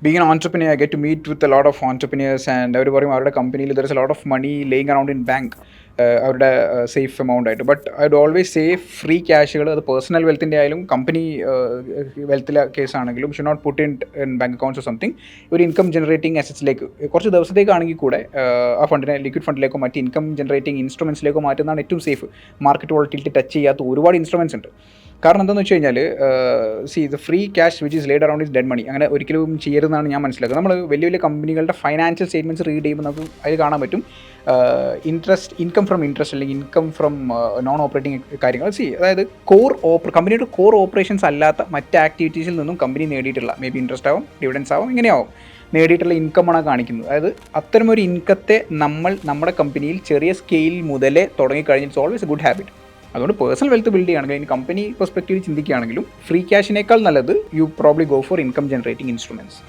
being an entrepreneur, I get to meet with a lot of entrepreneurs, and അവർ പറയും അവരുടെ കമ്പനിയിൽ there is a lot of money laying around in bank, അവരുടെ safe amount ആയിട്ട്. But I would always say free ക്യാഷുകൾ, അത് personal വെൽത്തിൻ്റെ ആയാലും company വെൽത്തിലെ കേസാണെങ്കിലും, should not put in bank accounts or something. ഒരു ഇൻകം ജനറേറ്റിംഗ് അസറ്റ്സിലേക്ക് കുറച്ച് ദിവസത്തേക്കാണെങ്കിൽ കൂടെ ആ ഫണ്ടിനെ ലിക്വിഡ് ഫണ്ടിലേക്കോ മറ്റ് ഇൻകം ജനറേറ്റിംഗ് ഇൻസ്ട്രുമെൻറ്റ്സിലേക്കോ മാറ്റുന്നതാണ് ഏറ്റവും സേഫ്. മാർക്കറ്റ് വോളറ്റിലിറ്റി ടച്ച് ചെയ്യാത്ത ഒരുപാട് ഇൻസ്ട്രുമെൻറ്റ്സ് ഉണ്ട്. കാരണം എന്താണെന്ന് വെച്ച് കഴിഞ്ഞാൽ, the free cash which is laid around is dead money. അങ്ങനെ ഒരിക്കലും ചെയ്യരുതെന്നാണ് ഞാൻ മനസ്സിലാക്കുന്നത്. നമ്മൾ വലിയ വലിയ കമ്പനികളുടെ ഫൈനാൻഷ്യൽ സ്റ്റേറ്റ്മെൻറ്റ്സ് റീഡ് ചെയ്യുമ്പോൾ നമുക്ക് അതിൽ കാണാൻ പറ്റും ഇൻകം ഫ്രം ഇൻട്രസ്റ്റ് അല്ലെങ്കിൽ ഇൻകം ഫ്രം നോൺ ഓപ്പറേറ്റിംഗ് കാര്യങ്ങൾ. അതായത് കമ്പനിയുടെ കോർ ഓപ്പറേഷൻസ് അല്ലാത്ത മറ്റ് ആക്ടിവിറ്റീസിൽ നിന്നും കമ്പനി നേടിയിട്ടുള്ള മേ ബി ഇൻട്രസ്റ്റ് ആവും, ഡിവിഡൻസ് ആവും, ഇങ്ങനെയാവും നേടിയിട്ടുള്ള ഇൻകമാണ് കാണിക്കുന്നത്. അതായത് അത്തരമൊരു ഇൻകത്തെ നമ്മുടെ കമ്പനിയിൽ ചെറിയ സ്കെയിൽ മുതലേ തുടങ്ങിക്കഴിഞ്ഞാൽ it's always a good habit. അതുകൊണ്ട് പേഴ്സണൽ വെൽത്ത് ബിൽഡ് ചെയ്യുകയാണെങ്കിൽ, ഇനി കമ്പനി പെർസ്പെക്റ്റീവ് ചിന്തിക്കുകയാണെങ്കിലും ഫ്രീ ക്യാഷിനേക്കാൾ നല്ലത് you probably go for income generating instruments.